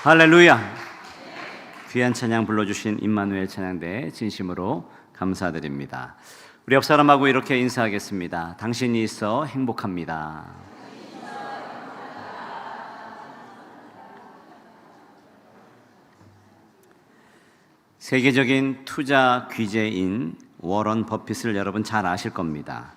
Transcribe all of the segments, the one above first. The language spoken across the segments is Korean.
할렐루야. 귀한 찬양 불러주신 임마누엘 찬양대에 진심으로 감사드립니다. 우리 옆 사람하고 이렇게 인사하겠습니다. 당신이 있어 행복합니다. 세계적인 투자 귀재인 워런 버핏을 여러분 잘 아실 겁니다.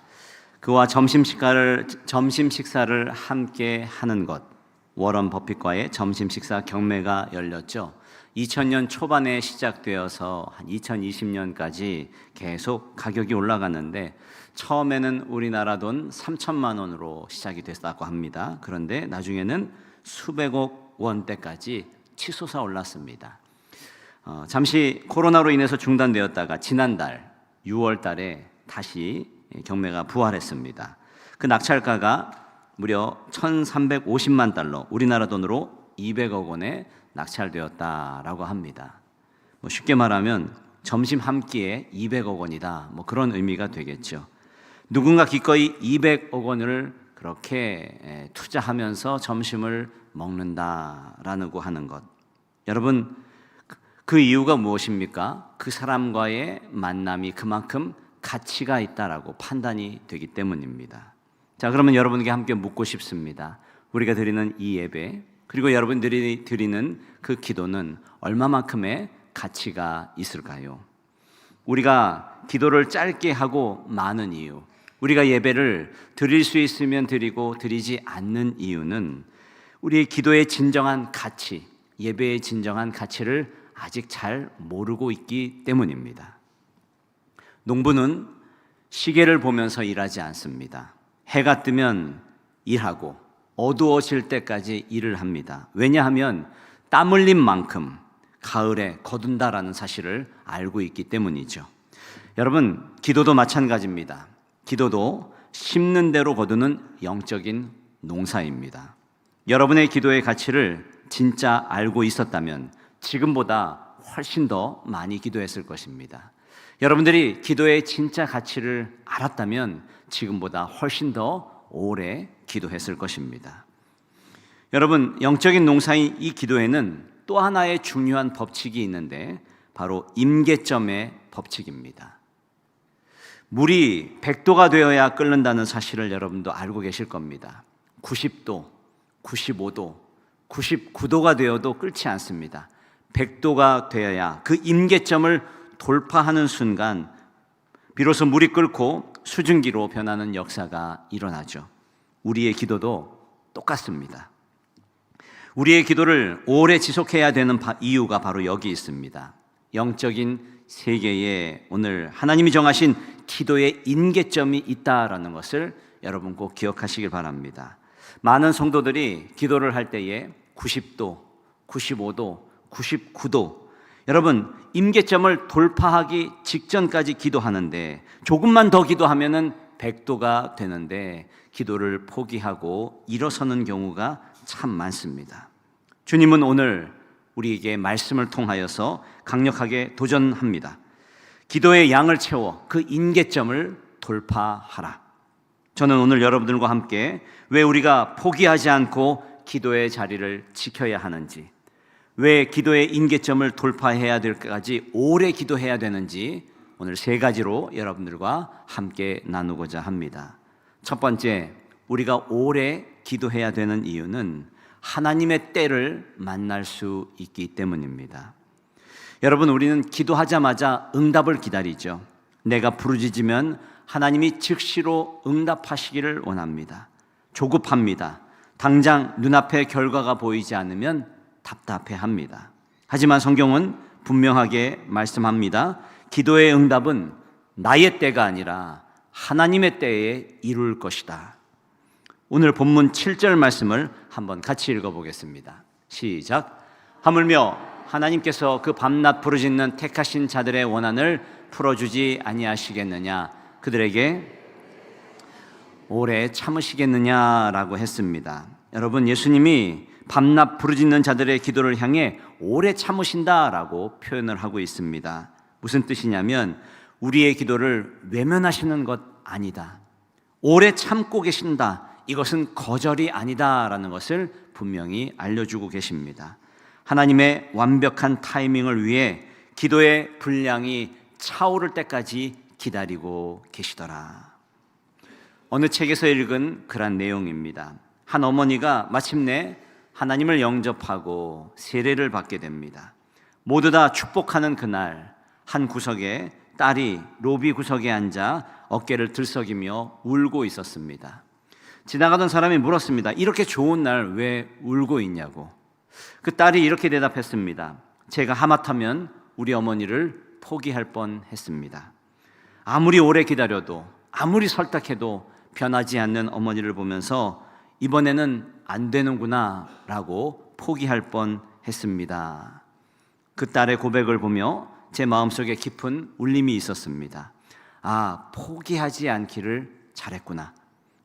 그와 점심 식사를 함께 하는 것, 워런 버핏과의 점심 식사 경매가 열렸죠. 2000년 초반에 시작되어서 한 2020년까지 계속 가격이 올라갔는데, 처음에는 우리나라 돈 3천만 원으로 시작이 됐다고 합니다. 그런데 나중에는 수백억 원대까지 치솟아 올랐습니다. 잠시 코로나로 인해서 중단되었다가 지난달 6월 달에 다시 경매가 부활했습니다. 그 낙찰가가 무려 1,350만 달러, 우리나라 돈으로 200억 원에 낙찰되었다라고 합니다. 쉽게 말하면 점심 한 끼에 200억 원이다, 그런 의미가 되겠죠. 누군가 기꺼이 200억 원을 그렇게 투자하면서 점심을 먹는다라고 하는 것, 여러분, 그 이유가 무엇입니까? 그 사람과의 만남이 그만큼 가치가 있다라고 판단이 되기 때문입니다. 자, 그러면 여러분께 함께 묻고 싶습니다. 우리가 드리는 이 예배, 그리고 여러분들이 드리는 그 기도는 얼마만큼의 가치가 있을까요? 우리가 기도를 짧게 하고 마는 이유, 우리가 예배를 드릴 수 있으면 드리고 드리지 않는 이유는 우리의 기도의 진정한 가치, 예배의 진정한 가치를 아직 잘 모르고 있기 때문입니다. 농부는 시계를 보면서 일하지 않습니다. 해가 뜨면 일하고 어두워질 때까지 일을 합니다. 왜냐하면 땀 흘린 만큼 가을에 거둔다라는 사실을 알고 있기 때문이죠. 여러분, 기도도 마찬가지입니다. 기도도 심는 대로 거두는 영적인 농사입니다. 여러분의 기도의 가치를 진짜 알고 있었다면 지금보다 훨씬 더 많이 기도했을 것입니다. 여러분들이 기도의 진짜 가치를 알았다면 지금보다 훨씬 더 오래 기도했을 것입니다. 여러분, 영적인 농사인 이 기도에는 또 하나의 중요한 법칙이 있는데 바로 임계점의 법칙입니다. 물이 100도가 되어야 끓는다는 사실을 여러분도 알고 계실 겁니다. 90도, 95도, 99도가 되어도 끓지 않습니다. 100도가 되어야 그 임계점을 돌파하는 순간 비로소 물이 끓고 수증기로 변하는 역사가 일어나죠. 우리의 기도도 똑같습니다. 우리의 기도를 오래 지속해야 되는 이유가 바로 여기 있습니다. 영적인 세계에 오늘 하나님이 정하신 기도의 임계점이 있다라는 것을 여러분 꼭 기억하시길 바랍니다. 많은 성도들이 기도를 할 때에 90도, 95도, 99도, 여러분, 임계점을 돌파하기 직전까지 기도하는데 조금만 더 기도하면은 100도가 되는데 기도를 포기하고 일어서는 경우가 참 많습니다. 주님은 오늘 우리에게 말씀을 통하여서 강력하게 도전합니다. 기도의 양을 채워 그 임계점을 돌파하라. 저는 오늘 여러분들과 함께 왜 우리가 포기하지 않고 기도의 자리를 지켜야 하는지, 왜 기도의 임계점을 돌파해야 될까지 오래 기도해야 되는지 오늘 세 가지로 여러분들과 함께 나누고자 합니다. 첫 번째, 우리가 오래 기도해야 되는 이유는 하나님의 때를 만날 수 있기 때문입니다. 여러분, 우리는 기도하자마자 응답을 기다리죠. 내가 부르짖으면 하나님이 즉시로 응답하시기를 원합니다. 조급합니다. 당장 눈앞에 결과가 보이지 않으면 답답해합니다. 하지만 성경은 분명하게 말씀합니다. 기도의 응답은 나의 때가 아니라 하나님의 때에 이룰 것이다. 오늘 본문 7절 말씀을 한번 같이 읽어보겠습니다. 시작. 하물며 하나님께서 그 밤낮 부르짖는 택하신 자들의 원한을 풀어주지 아니하시겠느냐, 그들에게 오래 참으시겠느냐라고 했습니다. 여러분, 예수님이 밤낮 부르짖는 자들의 기도를 향해 오래 참으신다라고 표현을 하고 있습니다. 무슨 뜻이냐면 우리의 기도를 외면하시는 것 아니다, 오래 참고 계신다, 이것은 거절이 아니다라는 것을 분명히 알려주고 계십니다. 하나님의 완벽한 타이밍을 위해 기도의 분량이 차오를 때까지 기다리고 계시더라. 어느 책에서 읽은 그런 내용입니다. 한 어머니가 마침내 하나님을 영접하고 세례를 받게 됩니다. 모두 다 축복하는 그날, 한 구석에 딸이 로비 구석에 앉아 어깨를 들썩이며 울고 있었습니다. 지나가던 사람이 물었습니다. 이렇게 좋은 날 왜 울고 있냐고. 그 딸이 이렇게 대답했습니다. 제가 하마터면 우리 어머니를 포기할 뻔했습니다. 아무리 오래 기다려도, 아무리 설득해도 변하지 않는 어머니를 보면서 이번에는 안 되는구나 라고 포기할 뻔했습니다. 그 딸의 고백을 보며 제 마음속에 깊은 울림이 있었습니다. 아, 포기하지 않기를 잘했구나.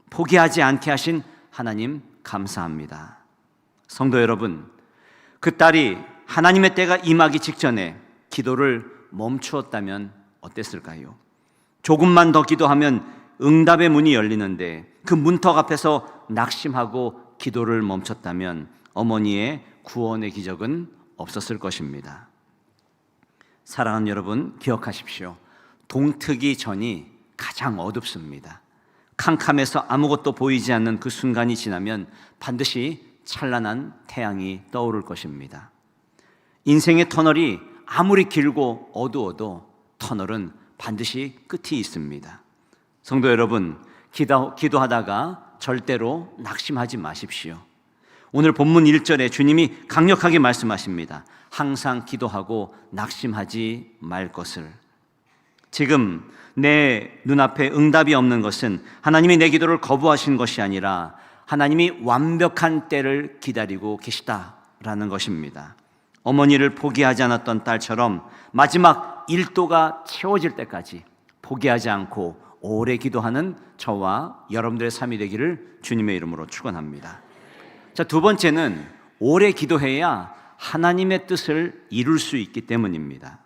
포기하지 않게 하신 하나님 감사합니다. 성도 여러분, 그 딸이 하나님의 때가 임하기 직전에 기도를 멈추었다면 어땠을까요? 조금만 더 기도하면 응답의 문이 열리는데 그 문턱 앞에서 낙심하고 기도를 멈췄다면 어머니의 구원의 기적은 없었을 것입니다. 사랑하는 여러분, 기억하십시오. 동트기 전이 가장 어둡습니다. 캄캄해서 아무것도 보이지 않는 그 순간이 지나면 반드시 찬란한 태양이 떠오를 것입니다. 인생의 터널이 아무리 길고 어두워도 터널은 반드시 끝이 있습니다. 성도 여러분, 기도하다가 절대로 낙심하지 마십시오. 오늘 본문 1절에 주님이 강력하게 말씀하십니다. 항상 기도하고 낙심하지 말 것을. 지금 내 눈앞에 응답이 없는 것은 하나님이 내 기도를 거부하신 것이 아니라 하나님이 완벽한 때를 기다리고 계시다라는 것입니다. 어머니를 포기하지 않았던 딸처럼 마지막 1도가 채워질 때까지 포기하지 않고 오래 기도하는 저와 여러분들의 삶이 되기를 주님의 이름으로 축원합니다. 자, 두 번째는 오래 기도해야 하나님의 뜻을 이룰 수 있기 때문입니다.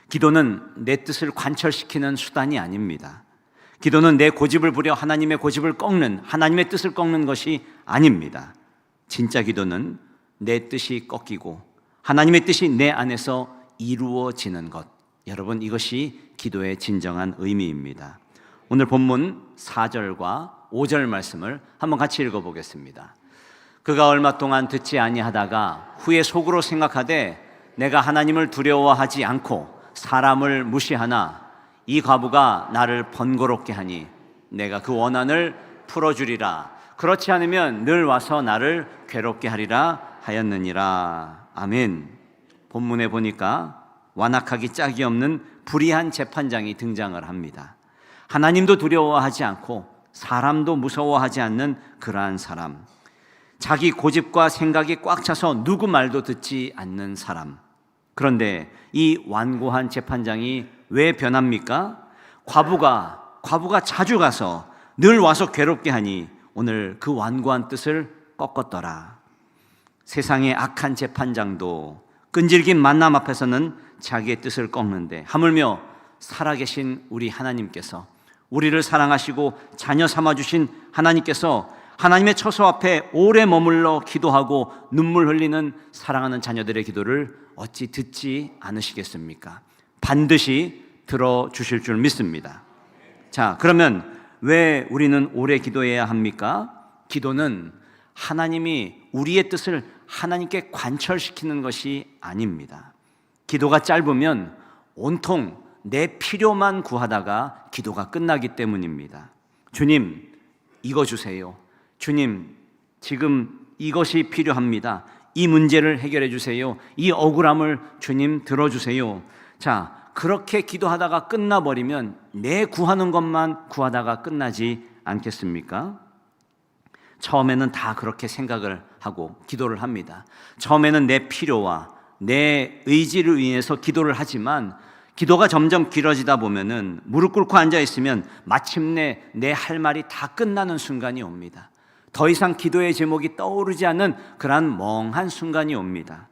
기도는 내 뜻을 관철시키는 수단이 아닙니다. 기도는 내 고집을 부려 하나님의 고집을 꺾는, 하나님의 뜻을 꺾는 것이 아닙니다. 진짜 기도는 내 뜻이 꺾이고 하나님의 뜻이 내 안에서 이루어지는 것. 여러분, 이것이 기도의 진정한 의미입니다. 오늘 본문 4절과 5절 말씀을 한번 같이 읽어보겠습니다. 그가 얼마 동안 듣지 아니하다가 후에 속으로 생각하되 내가 하나님을 두려워하지 않고 사람을 무시하나 이 과부가 나를 번거롭게 하니 내가 그 원한을 풀어주리라. 그렇지 않으면 늘 와서 나를 괴롭게 하리라 하였느니라. 아멘. 본문에 보니까 완악하기 짝이 없는 불의한 재판장이 등장을 합니다. 하나님도 두려워하지 않고 사람도 무서워하지 않는 그러한 사람, 자기 고집과 생각이 꽉 차서 누구 말도 듣지 않는 사람. 그런데 이 완고한 재판장이 왜 변합니까? 과부가 자주 가서 늘 와서 괴롭게 하니 오늘 그 완고한 뜻을 꺾었더라. 세상의 악한 재판장도 끈질긴 만남 앞에서는 자기의 뜻을 꺾는데 하물며 살아계신 우리 하나님께서, 우리를 사랑하시고 자녀 삼아주신 하나님께서 하나님의 처소 앞에 오래 머물러 기도하고 눈물 흘리는 사랑하는 자녀들의 기도를 어찌 듣지 않으시겠습니까? 반드시 들어주실 줄 믿습니다. 자, 그러면 왜 우리는 오래 기도해야 합니까? 기도는 하나님이 우리의 뜻을 하나님께 관철시키는 것이 아닙니다. 기도가 짧으면 온통 내 필요만 구하다가 기도가 끝나기 때문입니다. 주님, 이거 주세요. 주님, 지금 이것이 필요합니다. 이 문제를 해결해 주세요. 이 억울함을 주님 들어주세요. 자, 그렇게 기도하다가 끝나버리면 내 구하는 것만 구하다가 끝나지 않겠습니까? 처음에는 다 그렇게 생각을 하고 기도를 합니다. 처음에는 내 필요와 내 의지를 위해서 기도를 하지만 기도가 점점 길어지다 보면은 무릎 꿇고 앉아 있으면 마침내 내 할 말이 다 끝나는 순간이 옵니다. 더 이상 기도의 제목이 떠오르지 않는 그러한 멍한 순간이 옵니다.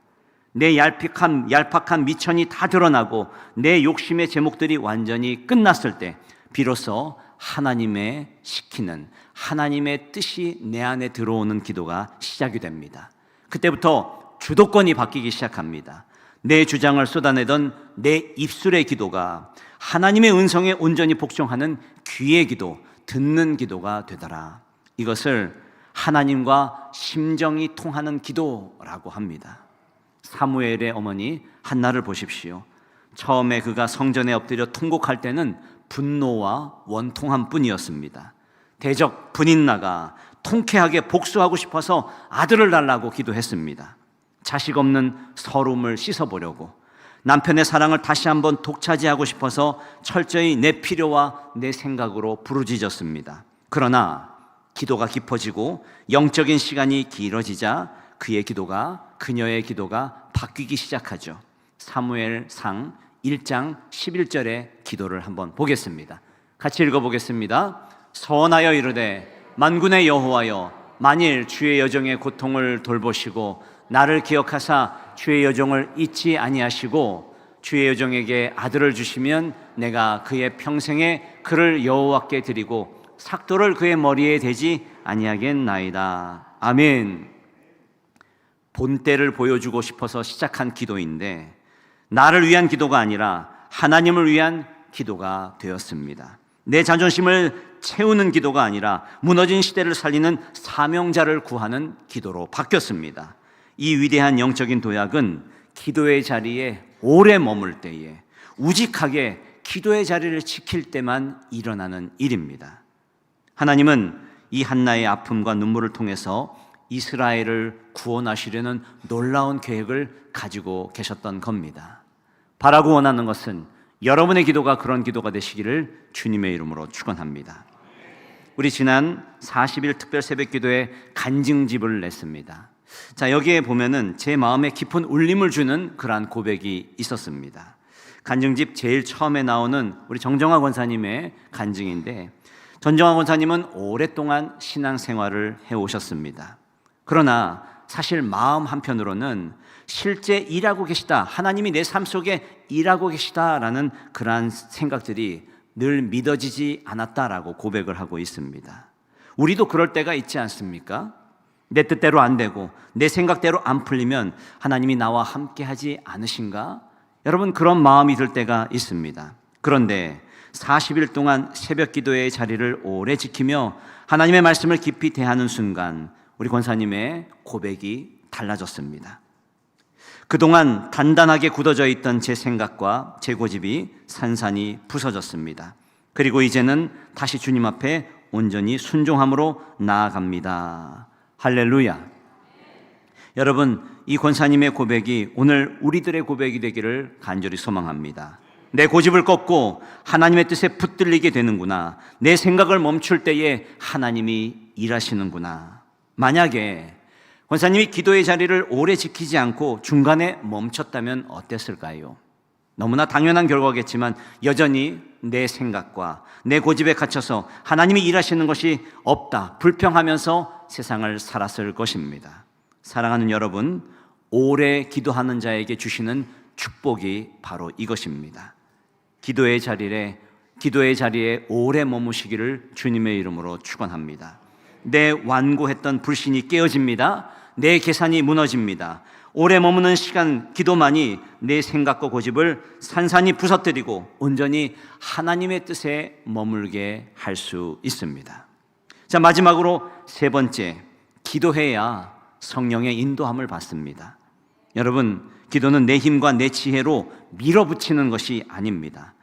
내 얄팍한 미천이 다 드러나고 내 욕심의 제목들이 완전히 끝났을 때 비로소 하나님의 시키는, 하나님의 뜻이 내 안에 들어오는 기도가 시작이 됩니다. 그때부터 주도권이 바뀌기 시작합니다. 내 주장을 쏟아내던 내 입술의 기도가 하나님의 은성에 온전히 복종하는 귀의 기도, 듣는 기도가 되더라. 이것을 하나님과 심정이 통하는 기도라고 합니다. 사무엘의 어머니 한나를 보십시오. 처음에 그가 성전에 엎드려 통곡할 때는 분노와 원통함 뿐이었습니다. 대적 분인나가 통쾌하게 복수하고 싶어서 아들을 달라고 기도했습니다. 자식 없는 서름을 씻어보려고, 남편의 사랑을 다시 한번 독차지하고 싶어서 철저히 내 필요와 내 생각으로 부르짖었습니다. 그러나 기도가 깊어지고 영적인 시간이 길어지자 그녀의 기도가 바뀌기 시작하죠. 사무엘상 1장 11절의 기도를 한번 보겠습니다. 같이 읽어보겠습니다. 선하여 이르되 만군의 여호와여, 만일 주의 여종의 고통을 돌보시고 나를 기억하사 주의 여종을 잊지 아니하시고 주의 여종에게 아들을 주시면 내가 그의 평생에 그를 여호와께 드리고 삭도를 그의 머리에 대지 아니하겠나이다. 아멘. 본때를 보여주고 싶어서 시작한 기도인데 나를 위한 기도가 아니라 하나님을 위한 기도가 되었습니다. 내 자존심을 채우는 기도가 아니라 무너진 시대를 살리는 사명자를 구하는 기도로 바뀌었습니다. 이 위대한 영적인 도약은 기도의 자리에 오래 머물 때에, 우직하게 기도의 자리를 지킬 때만 일어나는 일입니다. 하나님은 이 한나의 아픔과 눈물을 통해서 이스라엘을 구원하시려는 놀라운 계획을 가지고 계셨던 겁니다. 바라고 원하는 것은 여러분의 기도가 그런 기도가 되시기를 주님의 이름으로 축원합니다. 우리 지난 40일 특별 새벽 기도에 간증집을 냈습니다. 자, 여기에 보면은 제 마음에 깊은 울림을 주는 그러한 고백이 있었습니다. 간증집 제일 처음에 나오는 우리 정정화 권사님의 간증인데, 정정화 권사님은 오랫동안 신앙생활을 해오셨습니다. 그러나 사실 마음 한편으로는 실제 일하고 계시다, 하나님이 내 삶 속에 일하고 계시다라는 그러한 생각들이 늘 믿어지지 않았다라고 고백을 하고 있습니다. 우리도 그럴 때가 있지 않습니까? 내 뜻대로 안 되고 내 생각대로 안 풀리면 하나님이 나와 함께 하지 않으신가? 여러분, 그런 마음이 들 때가 있습니다. 그런데 40일 동안 새벽 기도의 자리를 오래 지키며 하나님의 말씀을 깊이 대하는 순간 우리 권사님의 고백이 달라졌습니다. 그동안 단단하게 굳어져 있던 제 생각과 제 고집이 산산이 부서졌습니다. 그리고 이제는 다시 주님 앞에 온전히 순종함으로 나아갑니다. 할렐루야. 여러분, 이 권사님의 고백이 오늘 우리들의 고백이 되기를 간절히 소망합니다. 내 고집을 꺾고 하나님의 뜻에 붙들리게 되는구나. 내 생각을 멈출 때에 하나님이 일하시는구나. 만약에 권사님이 기도의 자리를 오래 지키지 않고 중간에 멈췄다면 어땠을까요? 너무나 당연한 결과겠지만 여전히 내 생각과 내 고집에 갇혀서 하나님이 일하시는 것이 없다, 불평하면서 세상을 살았을 것입니다. 사랑하는 여러분, 오래 기도하는 자에게 주시는 축복이 바로 이것입니다. 기도의 자리에 오래 머무시기를 주님의 이름으로 축원합니다. 내 완고했던 불신이 깨어집니다. 내 계산이 무너집니다. 오래 머무는 시간, 기도만이 내 생각과 고집을 산산이 부서뜨리고 온전히 하나님의 뜻에 머물게 할 수 있습니다. 자, 마지막으로 세 번째, 기도해야 성령의 인도함을 받습니다. 여러분, 기도는 내 힘과 내 지혜로 밀어붙이는 것이 아닙니다.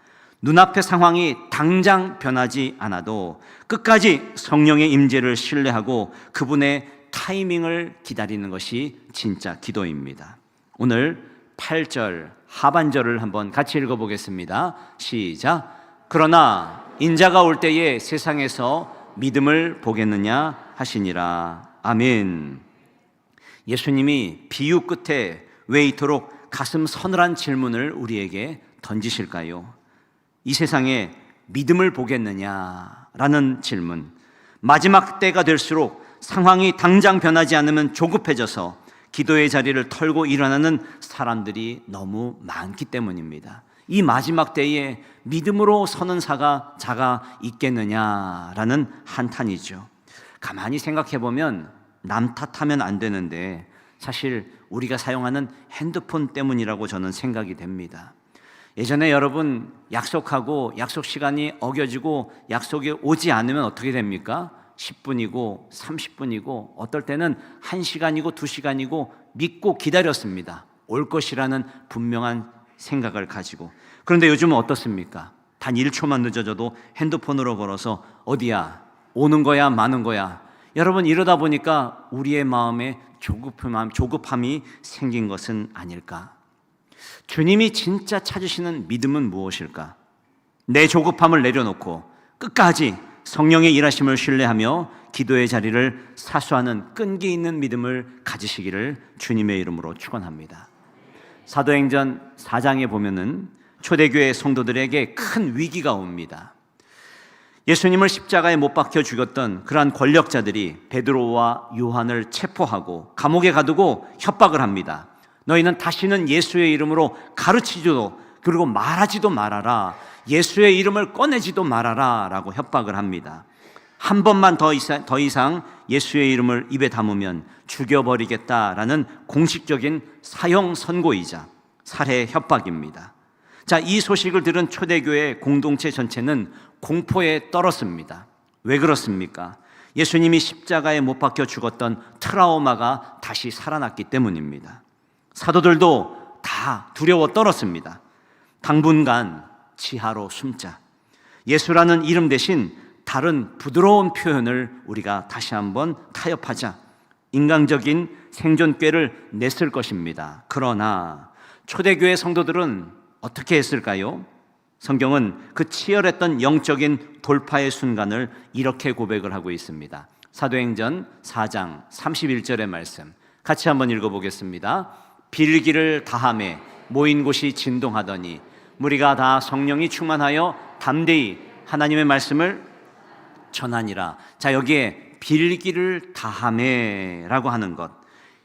눈앞의 상황이 당장 변하지 않아도 끝까지 성령의 임재를 신뢰하고 그분의 타이밍을 기다리는 것이 진짜 기도입니다. 오늘 8절 하반절을 한번 같이 읽어보겠습니다. 시작. 그러나 인자가 올 때에 세상에서 믿음을 보겠느냐 하시니라. 아멘. 예수님이 비유 끝에 왜 이토록 가슴 서늘한 질문을 우리에게 던지실까요? 이 세상에 믿음을 보겠느냐라는 질문. 마지막 때가 될수록 상황이 당장 변하지 않으면 조급해져서 기도의 자리를 털고 일어나는 사람들이 너무 많기 때문입니다. 이 마지막 때에 믿음으로 서는 자가 있겠느냐라는 한탄이죠. 가만히 생각해 보면 남 탓하면 안 되는데 사실 우리가 사용하는 핸드폰 때문이라고 저는 생각이 됩니다. 예전에 여러분 약속하고 약속 시간이 어겨지고 약속이 오지 않으면 어떻게 됩니까? 10분이고 30분이고 어떨 때는 1시간이고 2시간이고 믿고 기다렸습니다. 올 것이라는 분명한 생각을 가지고. 그런데 요즘은 어떻습니까? 단 1초만 늦어져도 핸드폰으로 걸어서 어디야? 오는 거야? 마는 거야? 여러분 이러다 보니까 우리의 마음에 조급함이 생긴 것은 아닐까? 주님이 진짜 찾으시는 믿음은 무엇일까? 내 조급함을 내려놓고 끝까지 성령의 일하심을 신뢰하며 기도의 자리를 사수하는 끈기 있는 믿음을 가지시기를 주님의 이름으로 축원합니다. 사도행전 4장에 보면은 초대교회 성도들에게 큰 위기가 옵니다. 예수님을 십자가에 못 박혀 죽였던 그러한 권력자들이 베드로와 요한을 체포하고 감옥에 가두고 협박을 합니다. 너희는 다시는 예수의 이름으로 가르치지도 그리고 말하지도 말아라. 예수의 이름을 꺼내지도 말아라 라고 협박을 합니다. 한 번만 더 이상 예수의 이름을 입에 담으면 죽여버리겠다라는 공식적인 사형 선고이자 살해 협박입니다. 자, 이 소식을 들은 초대교회 공동체 전체는 공포에 떨었습니다. 왜 그렇습니까? 예수님이 십자가에 못 박혀 죽었던 트라우마가 다시 살아났기 때문입니다. 사도들도 다 두려워 떨었습니다. 당분간 지하로 숨자. 예수라는 이름 대신 다른 부드러운 표현을 우리가 다시 한번 타협하자. 인간적인 생존꾀를 냈을 것입니다. 그러나 초대교회 성도들은 어떻게 했을까요? 성경은 그 치열했던 영적인 돌파의 순간을 이렇게 고백을 하고 있습니다. 사도행전 4장 31절의 말씀 같이 한번 읽어보겠습니다. 빌기를 다하매 모인 곳이 진동하더니 무리가 다 성령이 충만하여 담대히 하나님의 말씀을 전하니라. 자, 여기에 빌기를 다하매라고 하는 것,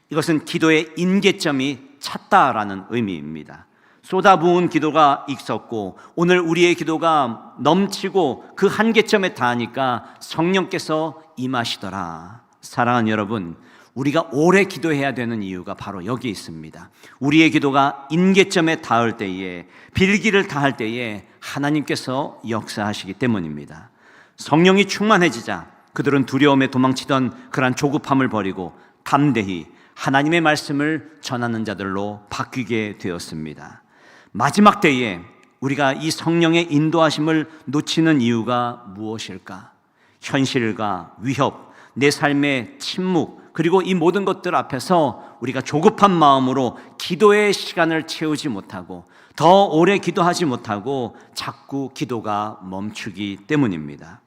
이것은 기도의 임계점이 찼다라는 의미입니다. 쏟아부은 기도가 있었고 오늘 우리의 기도가 넘치고 그 한계점에 닿으니까 성령께서 임하시더라. 사랑하는 여러분, 우리가 오래 기도해야 되는 이유가 바로 여기 있습니다. 우리의 기도가 임계점에 닿을 때에, 빌기를 다할 때에 하나님께서 역사하시기 때문입니다. 성령이 충만해지자 그들은 두려움에 도망치던 그러한 조급함을 버리고 담대히 하나님의 말씀을 전하는 자들로 바뀌게 되었습니다. 마지막 때에 우리가 이 성령의 인도하심을 놓치는 이유가 무엇일까? 현실과 위협, 내 삶의 침묵, 그리고 이 모든 것들 앞에서 우리가 조급한 마음으로 기도의 시간을 채우지 못하고 더 오래 기도하지 못하고 자꾸 기도가 멈추기 때문입니다.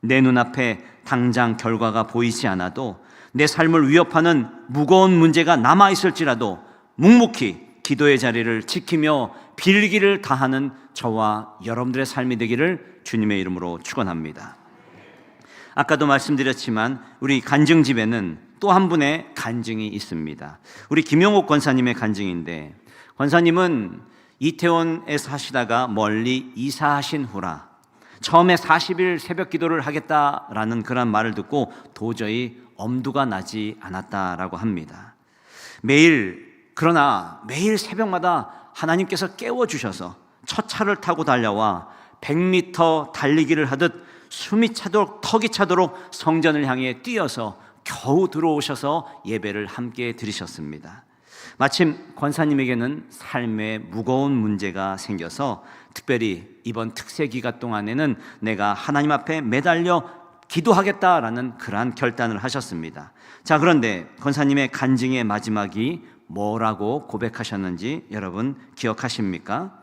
내 눈앞에 당장 결과가 보이지 않아도 내 삶을 위협하는 무거운 문제가 남아있을지라도 묵묵히 기도의 자리를 지키며 빌기를 다하는 저와 여러분들의 삶이 되기를 주님의 이름으로 축원합니다. 아까도 말씀드렸지만 우리 간증집에는 또 한 분의 간증이 있습니다. 우리 김용옥 권사님의 간증인데, 권사님은 이태원에 사시다가 멀리 이사하신 후라 처음에 40일 새벽 기도를 하겠다라는 그런 말을 듣고 도저히 엄두가 나지 않았다라고 합니다. 그러나 매일 새벽마다 하나님께서 깨워주셔서 첫 차를 타고 달려와 100m 달리기를 하듯 숨이 차도록 턱이 차도록 성전을 향해 뛰어서 겨우 들어오셔서 예배를 함께 드리셨습니다. 마침 권사님에게는 삶에 무거운 문제가 생겨서 특별히 이번 특세 기간 동안에는 내가 하나님 앞에 매달려 기도하겠다라는 그러한 결단을 하셨습니다. 자, 그런데 권사님의 간증의 마지막이 뭐라고 고백하셨는지 여러분 기억하십니까?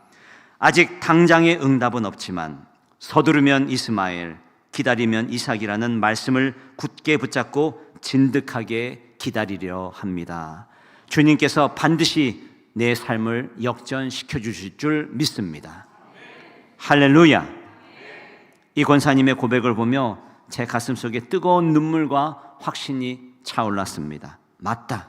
아직 당장의 응답은 없지만 서두르면 이스마엘, 기다리면 이삭이라는 말씀을 굳게 붙잡고 진득하게 기다리려 합니다. 주님께서 반드시 내 삶을 역전시켜 주실 줄 믿습니다. 할렐루야. 이 권사님의 고백을 보며 제 가슴속에 뜨거운 눈물과 확신이 차올랐습니다. 맞다.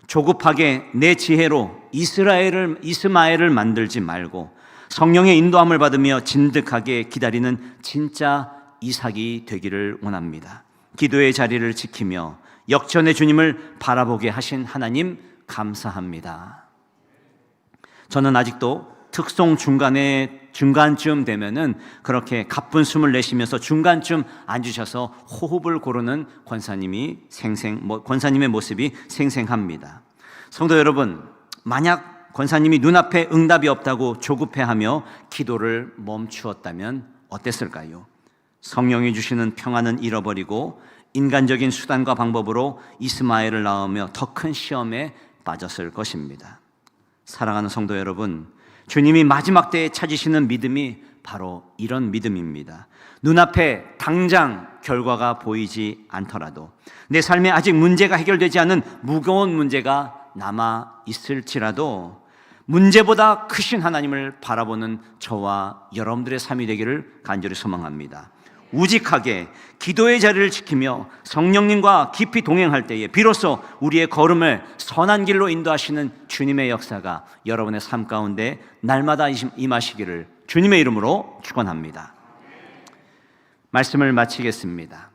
조급하게 내 지혜로 이스마엘을 만들지 말고 성령의 인도함을 받으며 진득하게 기다리는 진짜 이삭이 되기를 원합니다. 기도의 자리를 지키며 역전의 주님을 바라보게 하신 하나님 감사합니다. 저는 아직도 특송 중간쯤 되면은 그렇게 가쁜 숨을 내쉬면서 중간쯤 앉으셔서 호흡을 고르는 권사님의 모습이 생생합니다. 성도 여러분, 만약 권사님이 눈앞에 응답이 없다고 조급해하며 기도를 멈추었다면 어땠을까요? 성령이 주시는 평안은 잃어버리고 인간적인 수단과 방법으로 이스마엘을 낳으며 더 큰 시험에 빠졌을 것입니다. 사랑하는 성도 여러분, 주님이 마지막 때에 찾으시는 믿음이 바로 이런 믿음입니다. 눈앞에 당장 결과가 보이지 않더라도, 내 삶에 아직 문제가 해결되지 않은 무거운 문제가 남아 있을지라도 문제보다 크신 하나님을 바라보는 저와 여러분들의 삶이 되기를 간절히 소망합니다. 우직하게 기도의 자리를 지키며 성령님과 깊이 동행할 때에 비로소 우리의 걸음을 선한 길로 인도하시는 주님의 역사가 여러분의 삶 가운데 날마다 임하시기를 주님의 이름으로 축원합니다. 말씀을 마치겠습니다.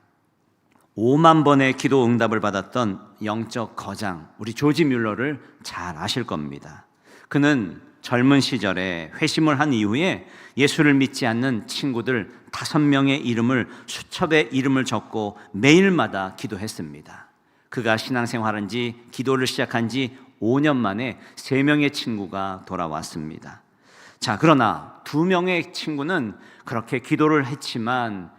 5만 번의 기도 응답을 받았던 영적 거장 우리 조지 뮬러를 잘 아실 겁니다. 그는 젊은 시절에 회심을 한 이후에 예수를 믿지 않는 친구들 5명의 이름을 수첩에 이름을 적고 매일마다 기도했습니다. 그가 신앙생활한 지 기도를 시작한 지 5년 만에 3명의 친구가 돌아왔습니다. 자, 그러나 2명의 친구는 그렇게 기도를 했지만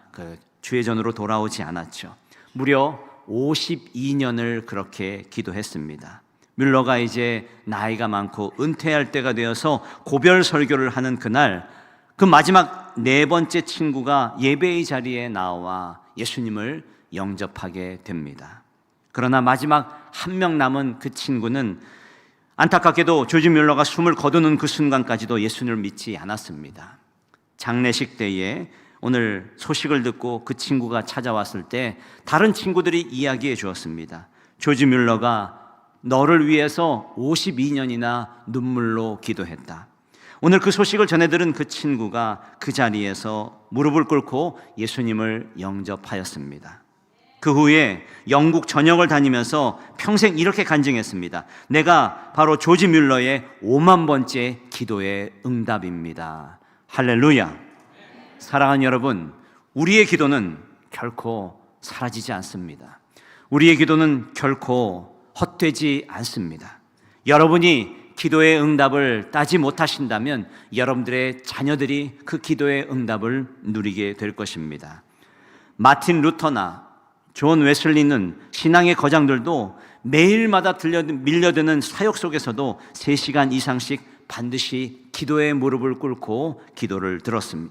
주의전으로 돌아오지 않았죠. 무려 52년을 그렇게 기도했습니다. 뮬러가 이제 나이가 많고 은퇴할 때가 되어서 고별 설교를 하는 그날, 그 마지막 4번째 친구가 예배의 자리에 나와 예수님을 영접하게 됩니다. 그러나 마지막 1명 남은 그 친구는 안타깝게도 조지 뮬러가 숨을 거두는 그 순간까지도 예수님을 믿지 않았습니다. 장례식 때에 오늘 소식을 듣고 그 친구가 찾아왔을 때 다른 친구들이 이야기해 주었습니다. 조지 뮬러가 너를 위해서 52년이나 눈물로 기도했다. 오늘 그 소식을 전해들은 그 친구가 그 자리에서 무릎을 꿇고 예수님을 영접하였습니다. 그 후에 영국 전역을 다니면서 평생 이렇게 간증했습니다. 내가 바로 조지 뮬러의 5만 번째 기도의 응답입니다. 할렐루야. 사랑하는 여러분, 우리의 기도는 결코 사라지지 않습니다. 우리의 기도는 결코 헛되지 않습니다. 여러분이 기도의 응답을 따지 못하신다면 여러분들의 자녀들이 그 기도의 응답을 누리게 될 것입니다. 마틴 루터나 존 웨슬리는 신앙의 거장들도 매일마다 밀려드는 사역 속에서도 3시간 이상씩 반드시 기도의 무릎을 꿇고 기도를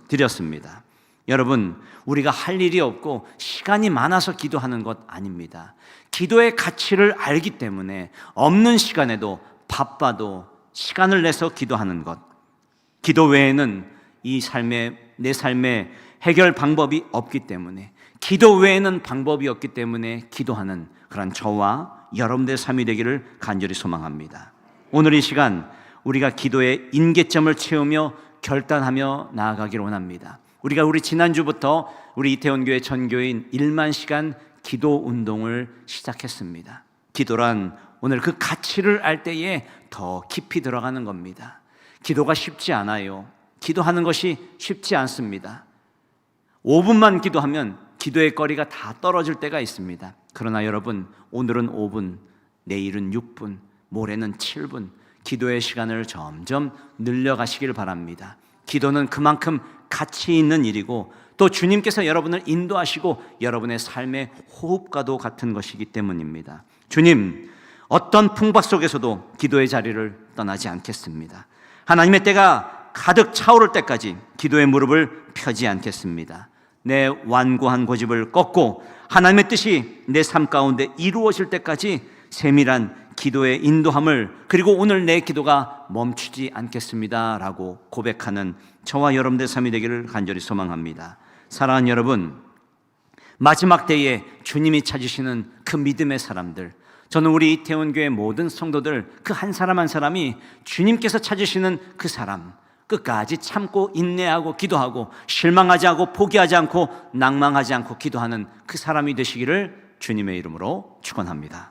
드렸습니다. 여러분, 우리가 할 일이 없고 시간이 많아서 기도하는 것 아닙니다. 기도의 가치를 알기 때문에 없는 시간에도 바빠도 시간을 내서 기도하는 것, 기도 외에는 내 삶의 해결 방법이 없기 때문에, 기도 외에는 방법이 없기 때문에 기도하는 그런 저와 여러분들의 삶이 되기를 간절히 소망합니다. 오늘 이 시간 우리가 기도의 임계점을 채우며 결단하며 나아가기를 원합니다. 우리 지난주부터 우리 이태원교회 전교인 1만 시간 기도 운동을 시작했습니다. 기도란 오늘 그 가치를 알 때에 더 깊이 들어가는 겁니다. 기도가 쉽지 않아요. 기도하는 것이 쉽지 않습니다. 5분만 기도하면 기도의 거리가 다 떨어질 때가 있습니다. 그러나 여러분, 오늘은 5분, 내일은 6분, 모레는 7분 기도의 시간을 점점 늘려가시길 바랍니다. 기도는 그만큼 가치 있는 일이고 또 주님께서 여러분을 인도하시고 여러분의 삶의 호흡과도 같은 것이기 때문입니다. 주님, 어떤 풍박 속에서도 기도의 자리를 떠나지 않겠습니다. 하나님의 때가 가득 차오를 때까지 기도의 무릎을 펴지 않겠습니다. 내 완고한 고집을 꺾고 하나님의 뜻이 내 삶 가운데 이루어질 때까지 세밀한 기도의 인도함을, 그리고 오늘 내 기도가 멈추지 않겠습니다 라고 고백하는 저와 여러분들의 삶이 되기를 간절히 소망합니다. 사랑하는 여러분, 마지막 때에 주님이 찾으시는 그 믿음의 사람들, 저는 우리 이태원교회 모든 성도들 그 한 사람 한 사람이 주님께서 찾으시는 그 사람, 끝까지 참고 인내하고 기도하고 실망하지 않고 포기하지 않고 낭망하지 않고 기도하는 그 사람이 되시기를 주님의 이름으로 축원합니다.